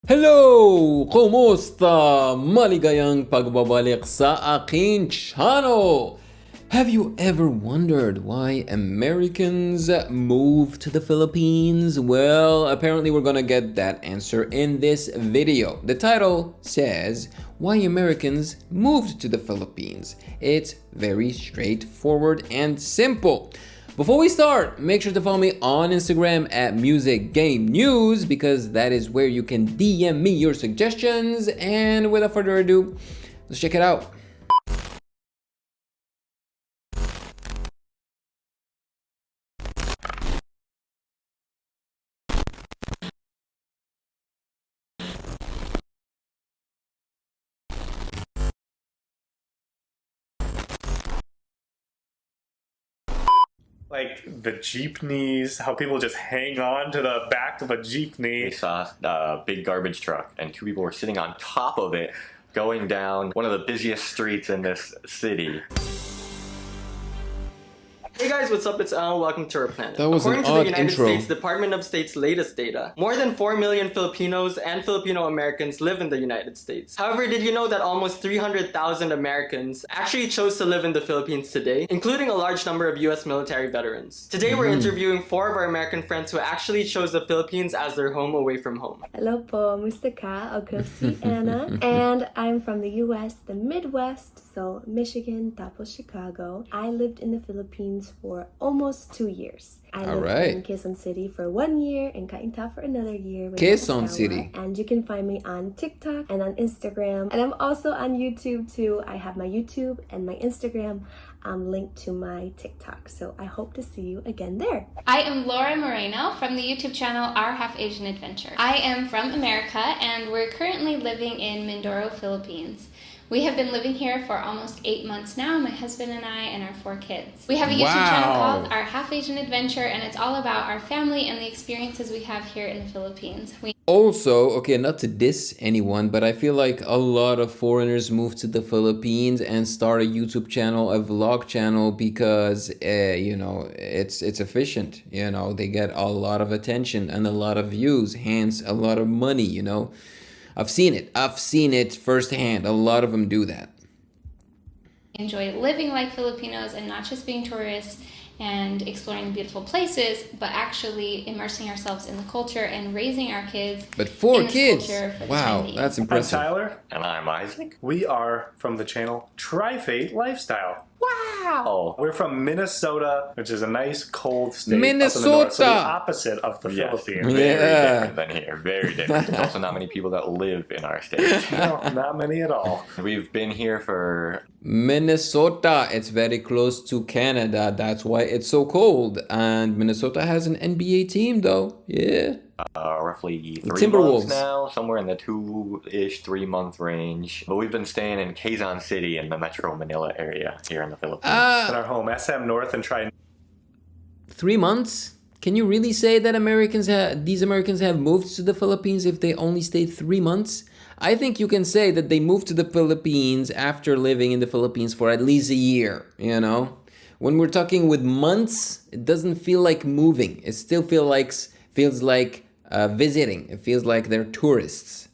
Hello! Kumusta? Maligayang pagbabalik sa aking channel! Have you ever wondered why Americans move to the Philippines? Well, apparently we're gonna get that answer in this video. The title says, Why Americans Moved to the Philippines. It's very straightforward and simple. Before we start, make sure to follow me on Instagram at Music Game News because that is where you can DM me your suggestions. And without further ado, let's check it out. Like the jeepneys, how people just hang on to the back of a jeepney. We saw a big garbage truck and two people were sitting on top of it going down one of the busiest streets in this city. Hey guys, what's up? It's Al. Welcome to our planet. That was According an to the odd United intro. States Department of State's latest data, more than 4 million Filipinos and Filipino Americans live in the United States. However, did you know that almost 300,000 Americans actually chose to live in the Philippines today, including a large number of US military veterans? Today, we're interviewing 4 of our American friends who actually chose the Philippines as their home away from home. Hello po, musta ka? Ako si Anna, and I'm from the US, the Midwest, so Michigan, tapos Chicago. I lived in the Philippines for almost 2 years. I lived in Quezon City for 1 year and Cainta for another year. Quezon City. And you can find me on TikTok and on Instagram. And I'm also on YouTube too. I have my YouTube and my Instagram linked to my TikTok. So I hope to see you again there. I am Laura Moreno from the YouTube channel Our Half Asian Adventure. I am from America and we're currently living in Mindoro, Philippines. We have been living here for almost 8 months now, my husband and I and our 4 kids. We have a YouTube channel called Our Half Asian Adventure and it's all about our family and the experiences we have here in the Philippines. Also, okay, not to diss anyone, but I feel like a lot of foreigners move to the Philippines and start a YouTube channel, a vlog channel, because, you know, it's efficient. You know, they get a lot of attention and a lot of views, hence a lot of money, you know. I've seen it firsthand. A lot of them do that. Enjoy living like Filipinos and not just being tourists and exploring beautiful places, but actually immersing ourselves in the culture and raising our kids. But 4 in this kids! culture for the Wow, time being. that's I'm impressive. Tyler. And I'm Isaac. We are from the channel Tri-Fate Lifestyle. Wow! We're from Minnesota, which is a nice cold state Minnesota! up in the north, so the opposite of the Philippines. Very Yeah. different than here. Very different. There's also not many people that live in our state. No, not many at all. We've been here for Minnesota, it's very close to Canada. That's why it's so cold. And Minnesota has an NBA team, though. Yeah. roughly 3 Timberwolves. months now, somewhere in the 2-ish, 3-month range. But we've been staying in Quezon City in the Metro Manila area here in the Philippines. In our home, SM North and 3 months? Can you really say that these Americans have moved to the Philippines if they only stayed 3 months? I think you can say that they moved to the Philippines after living in the Philippines for at least a year, you know? When we're talking with months, it doesn't feel like moving. It still feels like visiting. It feels like they're tourists.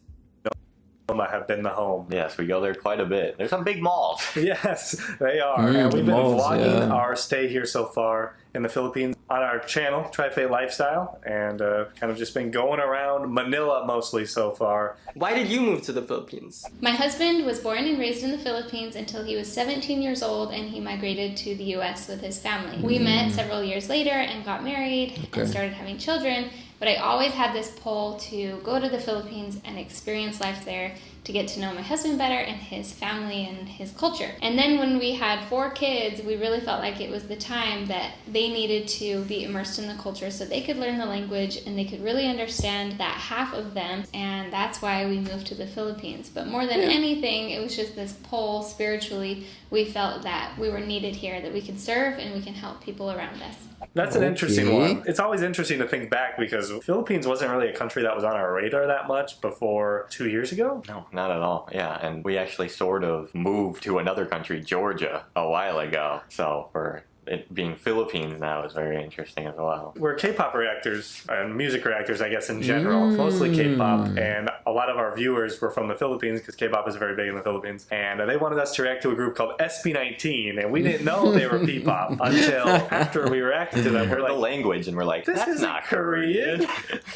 have been the home. Yes, we go there quite a bit. There's some big malls. Yes, they are. And we've been malls, vlogging yeah. our stay here so far in the Philippines on our channel, Tri-Fate Lifestyle, and kind of just been going around Manila mostly so far. Why did you move to the Philippines? My husband was born and raised in the Philippines until he was 17 years old and he migrated to the US with his family. We met several years later and got married and started having children, but I always had this pull to go to the Philippines and experience life there to get to know my husband better and his family and his culture. And then when we had 4 kids, we really felt like it was the time that they needed to be immersed in the culture so they could learn the language and they could really understand that half of them, and that's why we moved to the Philippines. But more than anything, it was just this pull spiritually. We felt that we were needed here, that we could serve and we can help people around us. That's an interesting one. It's always interesting to think back because the Philippines wasn't really a country that was on our radar that much before 2 years ago. No, not at all. Yeah, and we actually sort of moved to another country, Georgia, a while ago. So for it being Philippines now is very interesting as well. We're K-pop reactors and music reactors, I guess, in general. Mostly K-pop, and a lot of our viewers were from the Philippines because K-pop is very big in the Philippines. And they wanted us to react to a group called SB19, and we didn't know they were P-pop until after we reacted to them. We're the language, and we're like, this that's is not Korean.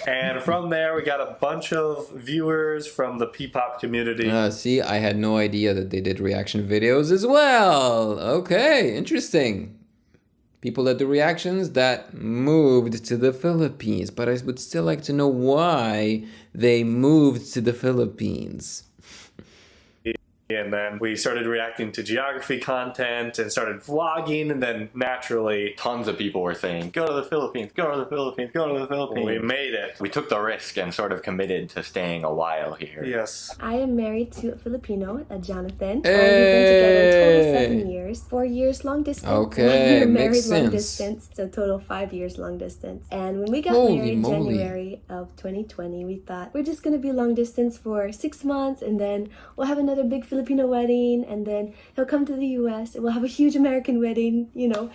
And from there, we got a bunch of viewers from the P-pop community. See, I had no idea that they did reaction videos as well. Okay, interesting. People that do reactions that moved to the Philippines, but I would still like to know why they moved to the Philippines. And then we started reacting to geography content and started vlogging, and then naturally tons of people were saying, go to the Philippines, go to the Philippines, go to the Philippines. we made it. We took the risk and sort of committed to staying a while here. Yes. I am married to a Filipino, a Jonathan. Hey. We've been together total 7 years. 4 years long distance. Okay, 1 year married makes long sense. distance. So total 5 years long distance. And when we got Holy married moly. January of 2020, we thought we're just gonna be long distance for 6 months, and then we'll have another big Filipino wedding, and then he'll come to the US and we'll have a huge American wedding, you know.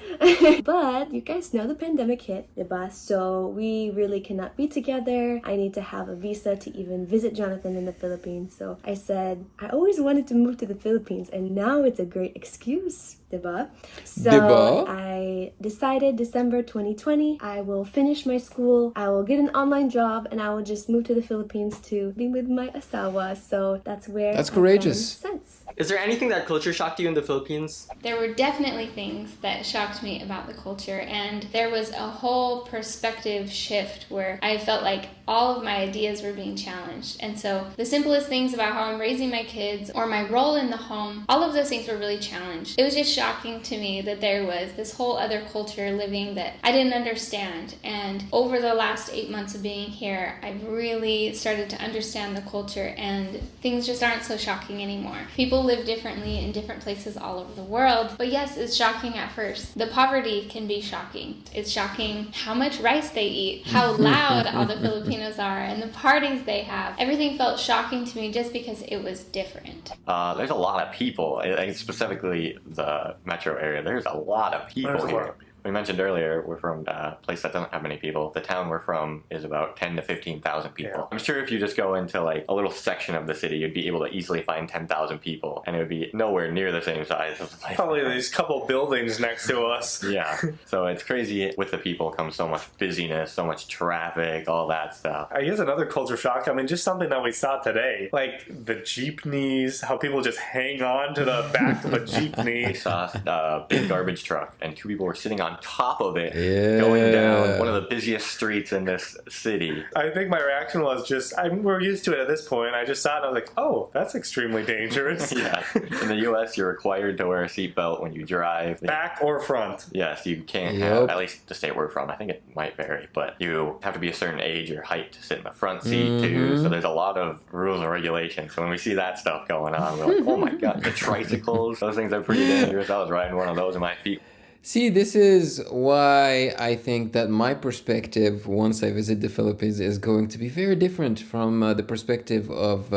But you guys know the pandemic hit, diba? So we really cannot be together. I need to have a visa to even visit Jonathan in the Philippines. So I said, I always wanted to move to the Philippines, and now it's a great excuse, diba? So Diba? I decided December 2020, I will finish my school, I will get an online job, and I will just move to the Philippines to be with my asawa. So that's where That's I courageous. found sense. Is there anything that culture shocked you in the Philippines? There were definitely things that shocked me about the culture, and there was a whole perspective shift where I felt like all of my ideas were being challenged. And so the simplest things about how I'm raising my kids or my role in the home, all of those things were really challenged. It was just shocking to me that there was this whole other culture living that I didn't understand. And over the last 8 months of being here, I've really started to understand the culture, and things just aren't so shocking anymore. People live differently in different places all over the world, but yes, it's shocking at first. The poverty can be shocking. It's shocking how much rice they eat, how loud all the Filipinos are, and the parties they have. Everything felt shocking to me just because it was different. There's a lot of people, specifically the metro area. There's a lot of people There's a lot here. of people. We mentioned earlier, we're from a place that doesn't have many people. The town we're from is about 10 to 15,000 people. Yeah. I'm sure if you just go into like a little section of the city, you'd be able to easily find 10,000 people, and it would be nowhere near the same size as the place. Probably these couple buildings next to us. Yeah. So it's crazy. With the people comes so much busyness, so much traffic, all that stuff. I guess another culture shock, I mean, just something that we saw today, like the jeepneys, how people just hang on to the back of a We jeepney. saw a big garbage truck, and 2 people were sitting on top of it, Yeah. going down one of the busiest streets in this city. I think my reaction was just, we're used to it at this point. I just saw it and I was like, oh, that's extremely dangerous. Yeah. In the U.S., you're required to wear a seatbelt when you drive. Back or front. Yes, you can't Yep. have, at least the state we're from, I think it might vary, but you have to be a certain age or height to sit in the front seat too. So there's a lot of rules and regulations. So when we see that stuff going on, we're like, oh my god, the tricycles, those things are pretty dangerous. I was riding one of those and my feet. See, this is why I think that my perspective once I visit the Philippines is going to be very different from the perspective of,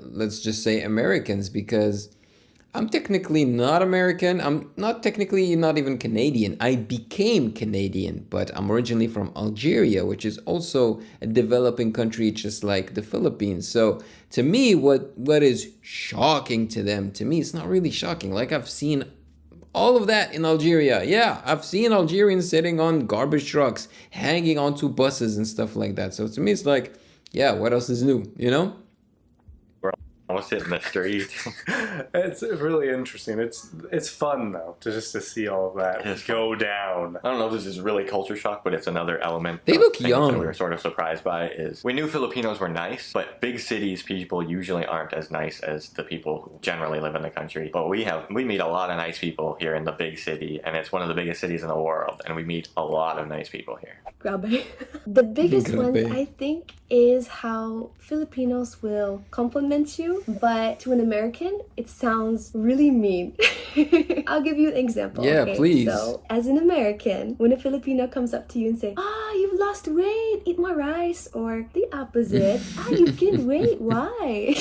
let's just say, Americans, because I'm technically not American. I'm not technically not even Canadian. I became Canadian, but I'm originally from Algeria, which is also a developing country just like the Philippines. So to me, what is shocking to them, to me, it's not really shocking. Like I've seen all of that in Algeria. Yeah, I've seen Algerians sitting on garbage trucks, hanging onto buses and stuff like that. So to me, it's like, yeah, what else is new, you know? Almost hitting the street. It's really interesting. It's fun though to see all of that It is go down. I don't know if this is really culture shock, but it's another element. They of look things young. that we were sort of surprised by is we knew Filipinos were nice, but big cities people usually aren't as nice as the people who generally live in the country. But we meet a lot of nice people here in the big city, and it's one of the biggest cities in the world, and we meet a lot of nice people here. Grabe. The biggest one, Grabe. I think, is how Filipinos will compliment you, but to an American, it sounds really mean. I'll give you an example. Yeah, okay? please. So, as an American, when a Filipino comes up to you and say, you've lost weight, eat more rice? Or the opposite, you gained weight, why?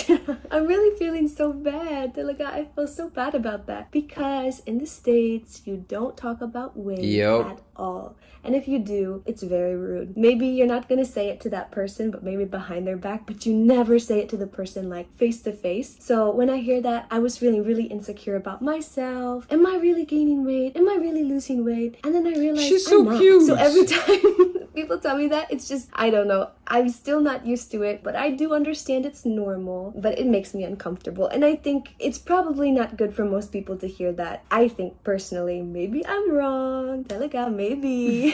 I'm really feeling so bad. Talaga, I feel so bad about that. Because in the States, you don't talk about weight at all. And if you do, it's very rude. Maybe you're not gonna say it to that person, but maybe behind their back, but you never say it to the person like face to face. So when I hear that, I was feeling really insecure about myself. Am I really gaining weight? Am I really losing weight? And then I realized she's so I'm not. cute. So every time people tell me that, it's just, I don't know. I'm still not used to it, but I do understand it's normal, but it makes me uncomfortable. And I think it's probably not good for most people to hear that. I think personally, maybe I'm wrong. Talaga, maybe.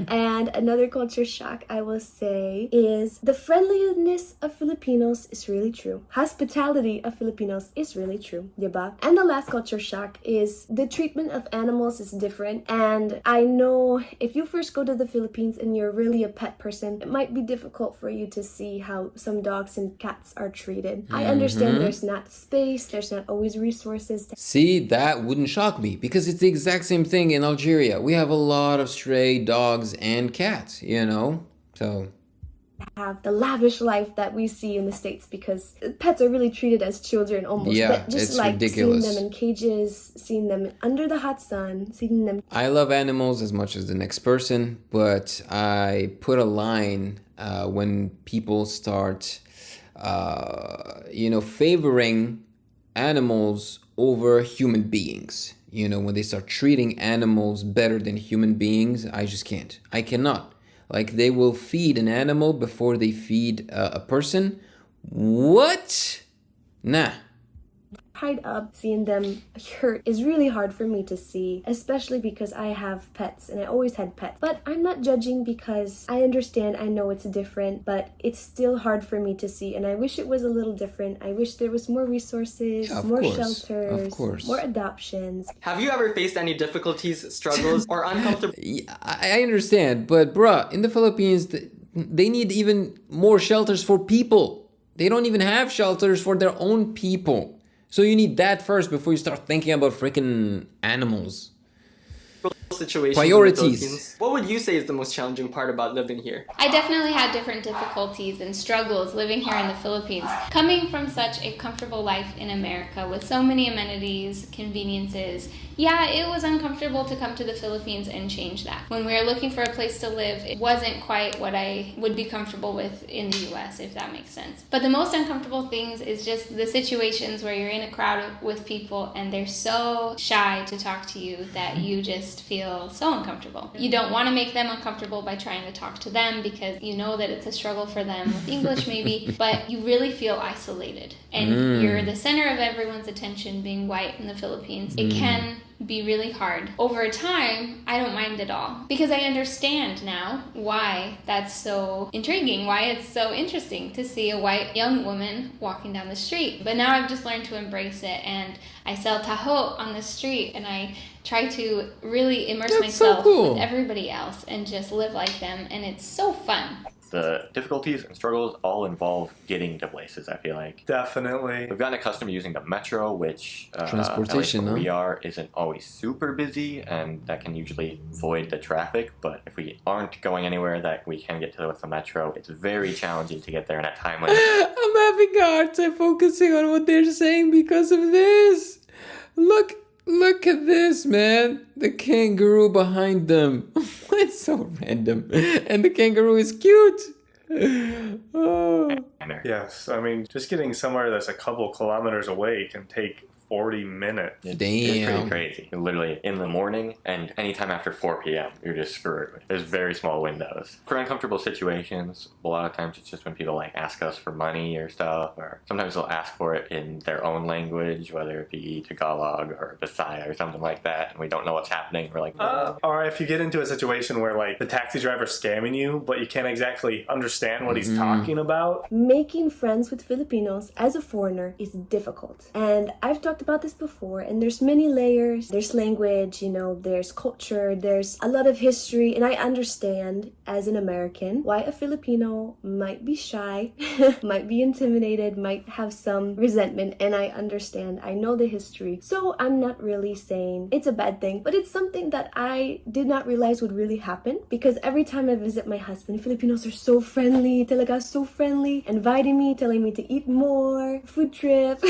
And another culture shock I will say is the friendliness of Filipinos is really true. Hospitality of Filipinos is really true, diba? And the last culture shock is the treatment of animals is different. And I know if you first go to the Philippines and you're really a pet person, it might be difficult for you to see how some dogs and cats are treated. I understand there's not space, there's not always resources. See, that wouldn't shock me because it's the exact same thing in Algeria. We have a lot of stray dogs and cats, you know? So have the lavish life that we see in the States because pets are really treated as children almost. Yeah, but just it's like ridiculous. seeing them in cages, seeing them under the hot sun, seeing them. I love animals as much as the next person, but I put a line when people start, favoring animals over human beings. You know, when they start treating animals better than human beings, I just can't. I cannot. Like, they will feed an animal before they feed a person. What? Nah. Tied up, seeing them hurt is really hard for me to see, especially because I have pets and I always had pets. But I'm not judging because I understand, I know it's different, but it's still hard for me to see, and I wish it was a little different. I wish there was more resources, more shelters, more adoptions. Have you ever faced any difficulties, struggles, or uncomfortable? I understand, but bruh, in the Philippines, they need even more shelters for people. They don't even have shelters for their own people. So you need that first before you start thinking about freaking animals. Situations Priorities. In the Philippines. What would you say is the most challenging part about living here? I definitely had different difficulties and struggles living here in the Philippines. Coming from such a comfortable life in America with so many amenities, conveniences, yeah, it was uncomfortable to come to the Philippines and change that. When we were looking for a place to live, it wasn't quite what I would be comfortable with in the US, if that makes sense. But the most uncomfortable things is just the situations where you're in a crowd with people and they're so shy to talk to you that you just feel so uncomfortable. You don't want to make them uncomfortable by trying to talk to them because you know that it's a struggle for them with English maybe, but you really feel isolated. And you're the center of everyone's attention being white in the Philippines. It can be really hard. Over time, I don't mind at all because I understand now why that's so intriguing, why it's so interesting to see a white young woman walking down the street. But now I've just learned to embrace it, and I sell taho on the street and I try to really immerse myself with everybody else and just live like them, and it's so fun. The difficulties and struggles all involve getting to places, I feel like. Definitely. We've gotten accustomed to using the metro, which transportation, at least where we are, isn't always super busy, and that can usually void the traffic. But if we aren't going anywhere that we can get to with the metro, it's very challenging to get there in a timely manner. I'm having a hard time focusing on what they're saying because of this. Look at this, man. The kangaroo behind them. It's so random. And the kangaroo is cute. Oh. Yes, I mean, just getting somewhere that's a couple kilometers away can take 40 minutes. It's Damn. pretty crazy. Literally in the morning and anytime after 4 p.m. you're just screwed. There's very small windows. For uncomfortable situations, a lot of times it's just when people like ask us for money or stuff, or sometimes they'll ask for it in their own language, whether it be Tagalog or Bisaya or something like that, and we don't know what's happening. We're like, or if you get into a situation where like the taxi driver's scamming you, but you can't exactly understand what he's talking about. Making friends with Filipinos as a foreigner is difficult. And I've talked talked about this before, and there's many layers. There's language, there's culture, there's a lot of history, and I understand as an American why a Filipino might be shy, might be intimidated, might have some resentment, and I understand. I know the history. So I'm not really saying it's a bad thing, but it's something that I did not realize would really happen, because every time I visit my husband, Filipinos are so friendly, talaga so friendly, inviting me, telling me to eat more, food trip.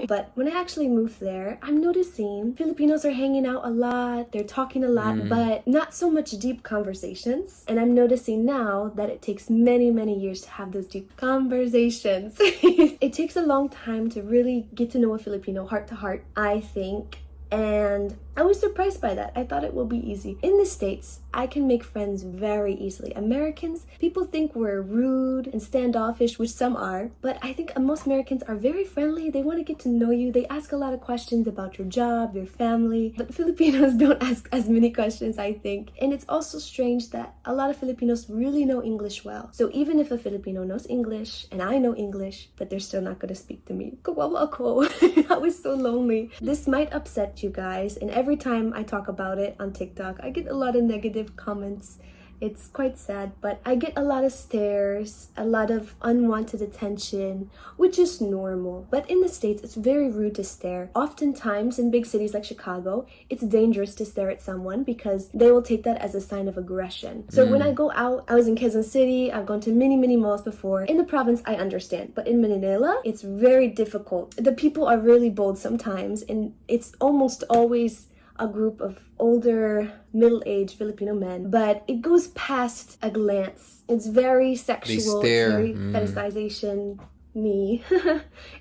But when I actually moved there, I'm noticing Filipinos are hanging out a lot, they're talking a lot, but not so much deep conversations. And I'm noticing now that it takes many, many years to have those deep conversations. It takes a long time to really get to know a Filipino heart to heart, I think. And I was surprised by that. I thought it will be easy. In the States, I can make friends very easily. Americans, people think we're rude and standoffish, which some are, but I think most Americans are very friendly. They want to get to know you. They ask a lot of questions about your job, your family, but Filipinos don't ask as many questions, I think. And it's also strange that a lot of Filipinos really know English well. So even if a Filipino knows English and I know English, but they're still not going to speak to me. Kawawa ako. I was so lonely. This might upset you guys, and every time I talk about it on TikTok, I get a lot of negative comments. It's quite sad, but I get a lot of stares, a lot of unwanted attention, which is normal. But in the States, it's very rude to stare. Oftentimes, in big cities like Chicago, it's dangerous to stare at someone because they will take that as a sign of aggression. So when I go out, I was in Quezon City, I've gone to many, many malls before. In the province, I understand. But in Manila, it's very difficult. The people are really bold sometimes, and it's almost always a group of older, middle-aged Filipino men, but it goes past a glance. It's very sexual, They stare. It's very fetishization. Me.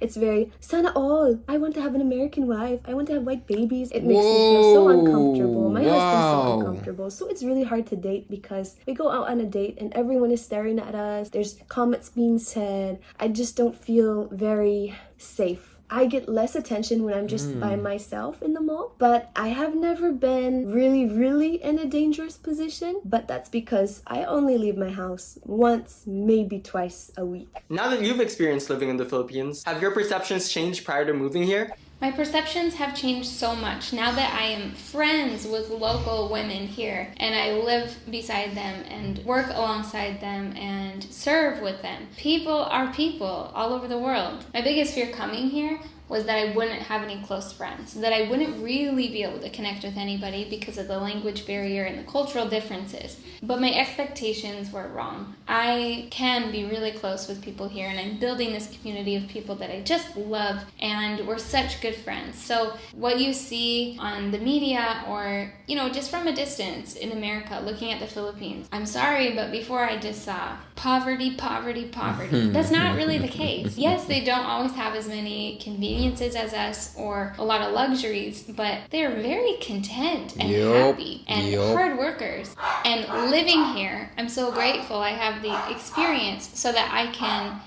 It's very, sana all. I want to have an American wife. I want to have white babies. It makes me feel so uncomfortable. My husband's so uncomfortable. So it's really hard to date because we go out on a date and everyone is staring at us. There's comments being said. I just don't feel very safe. I get less attention when I'm just by myself in the mall, but I have never been really in a dangerous position, but that's because I only leave my house once, maybe twice a week. Now that you've experienced living in the Philippines, have your perceptions changed prior to moving here? My perceptions have changed so much now that I am friends with local women here and I live beside them and work alongside them and serve with them. People are people all over the world. My biggest fear coming here was that I wouldn't have any close friends, that I wouldn't really be able to connect with anybody because of the language barrier and the cultural differences. But my expectations were wrong. I can be really close with people here, and I'm building this community of people that I just love, and we're such good friends. So what you see on the media or, just from a distance in America, looking at the Philippines, I'm sorry, but before I just saw poverty. That's not really the case. Yes, they don't always have as many conveniences as us or a lot of luxuries, but they're very content and happy and hard workers. And living here, I'm so grateful I have the experience so that I can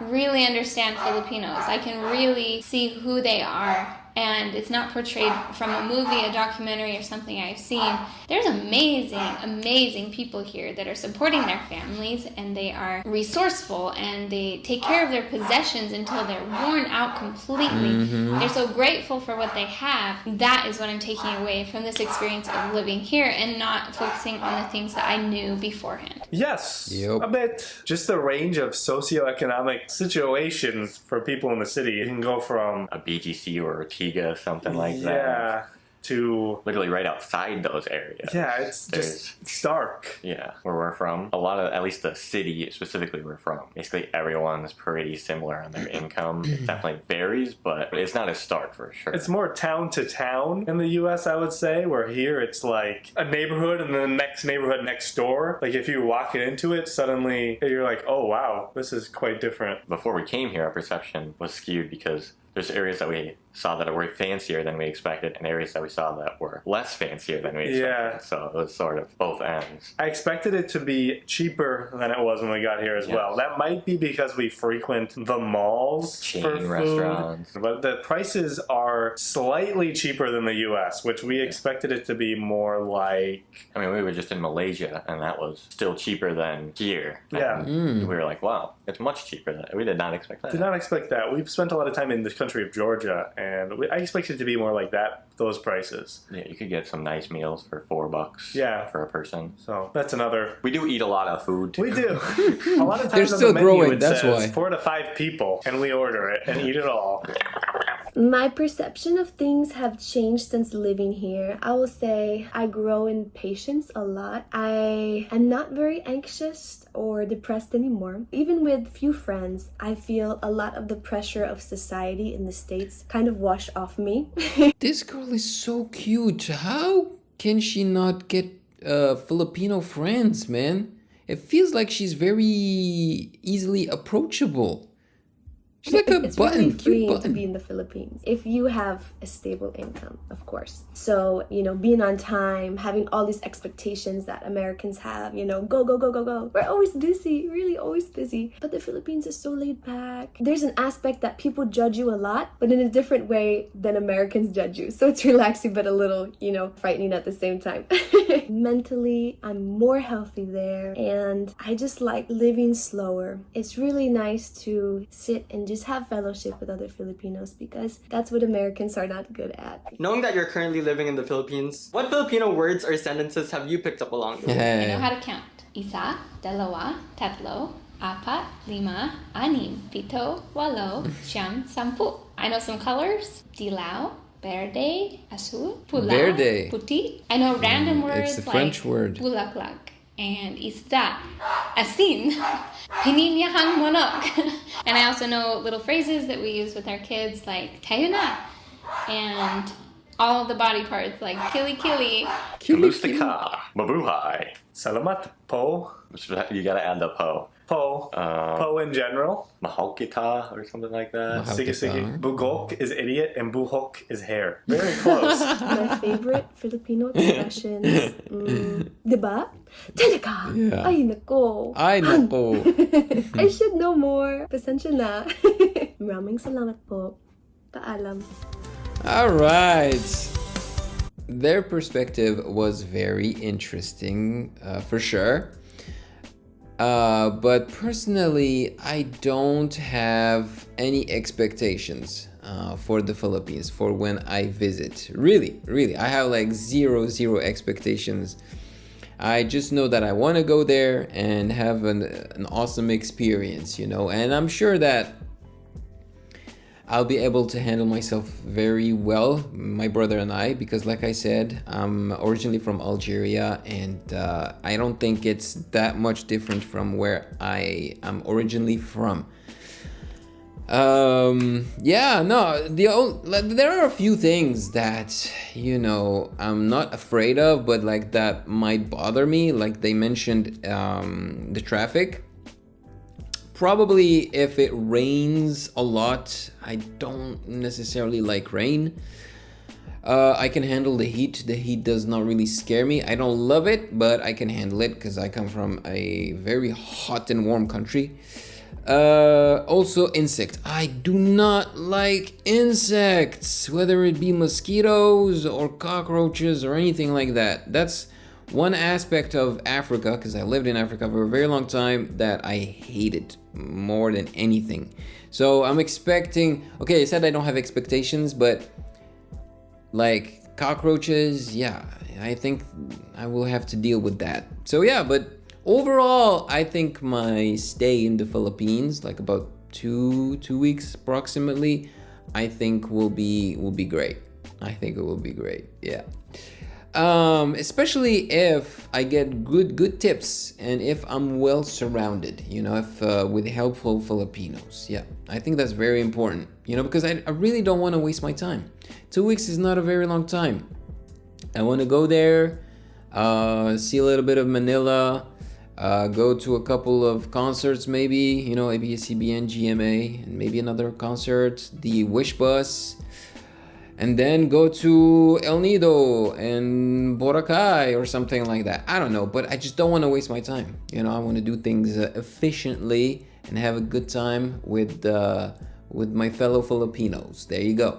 really understand Filipinos. I can really see who they are. And it's not portrayed from a movie, a documentary, or something I've seen. There's amazing people here that are supporting their families, and they are resourceful, and they take care of their possessions until they're worn out completely. They're so grateful for what they have. That is what I'm taking away from this experience of living here and not focusing on the things that I knew beforehand. Yes, a bit. Just the range of socioeconomic situations for people in the city. You can go from a BGC or a something like that. To literally right outside those areas. Yeah, it's stark. Yeah, where we're from. A lot of, at least the city specifically we're from, basically everyone's pretty similar on their income. It definitely varies, but it's not as stark for sure. It's more town to town in the US, I would say, where here it's like a neighborhood and then the next neighborhood next door. Like if you walk into it, suddenly you're like, oh wow, this is quite different. Before we came here, our perception was skewed because there's areas that we saw that were fancier than we expected and areas that we saw that were less fancier than we expected. Yeah. So it was sort of both ends. I expected it to be cheaper than it was when we got here as well. That might be because we frequent the malls for food, restaurants. But the prices are slightly cheaper than the US, which we expected it to be more like... I mean, we were just in Malaysia and that was still cheaper than here. Yeah. We were like, wow, it's much cheaper. We did not expect that. Did not expect that. We've spent a lot of time in the country of Georgia, and I expect it to be more like that, those prices. Yeah, you could get some nice meals for $4. Yeah. For a person. So that's another. We do eat a lot of food too. We do. A lot of times They're on still the menu growing, it that's says why. 4 to 5 people, and we order it and eat it all. My perception of things have changed since living here. I will say I grow in patience a lot. I am not very anxious or depressed anymore. Even with few friends, I feel a lot of the pressure of society in the States kind of wash off me. This girl is so cute. How can she not get Filipino friends, man? It feels like she's very easily approachable. She's like a It's button, really cute freeing to button. be in the Philippines if you have a stable income, of course. So, being on time, having all these expectations that Americans have, go, go, go, go, go. We're always busy, really always busy. But the Philippines is so laid back. There's an aspect that people judge you a lot, but in a different way than Americans judge you. So it's relaxing, but a little, frightening at the same time. Mentally, I'm more healthy there, and I just like living slower. It's really nice to sit and just have fellowship with other Filipinos because that's what Americans are not good at. Knowing that you're currently living in the Philippines, what Filipino words or sentences have you picked up along the way? I know how to count. Isa, dalawa, tatlo, apat, lima, anim, pito, walo, siyam, sampu. I know some colors. Dilaw, verde, azul, pula, Verde. puti. I know random words It's a like French word. bulaklak and isda, asin, pininyahang monok. And I also know little phrases that we use with our kids like tayo na and all the body parts like kili kili. Kamusta ka? Mabuhay. Salamat po. You gotta add the po. Po. Po in general. Mahal kita or something like that. Mahal Sige, kita. sige. Bugok is idiot and buhok is hair. Very close. My favorite Filipino expressions, diba? Talaga? Yeah. Ay, nako. Ay, nako. I should know more. Pasensya na. Maraming salamat po. Paalam. All right. Their perspective was very interesting, for sure. But personally, I don't have any expectations for the Philippines for when I visit. Really, I have like zero expectations. I just know that I want to go there and have an awesome experience, and I'm sure that I'll be able to handle myself very well, my brother and I, because like I said, I'm originally from Algeria, and I don't think it's that much different from where I am originally from. There are a few things that, I'm not afraid of, but like that might bother me. Like they mentioned, the traffic. Probably if it rains a lot. I don't necessarily like rain. I can handle the heat. The heat does not really scare me. I don't love it, but I can handle it because I come from a very hot and warm country. Also insect. I do not like insects, whether it be mosquitoes or cockroaches or anything like that. That's one aspect of Africa, because I lived in Africa for a very long time, that I hated more than anything. So I'm expecting, okay, I said I don't have expectations, but like cockroaches, yeah, I think I will have to deal with that. So yeah, but overall, I think my stay in the Philippines, like about two weeks approximately, I think will be great. I think it will be great. Yeah. Especially if I get good tips and if I'm well surrounded, if with helpful Filipinos. Yeah, I think that's very important, because I really don't want to waste my time. 2 weeks is not a very long time. I want to go there, see a little bit of Manila, go to a couple of concerts, maybe, ABS-CBN, GMA, and maybe another concert, the Wish Bus, and then go to El Nido and Boracay or something like that. I don't know, but I just don't want to waste my time. I want to do things efficiently and have a good time with my fellow Filipinos. There you go.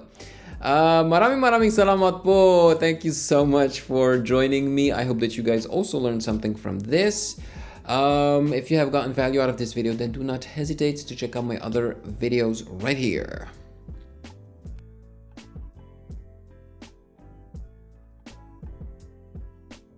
Maraming salamat po. Thank you so much for joining me. I hope that you guys also learned something from this. If you have gotten value out of this video, then do not hesitate to check out my other videos right here.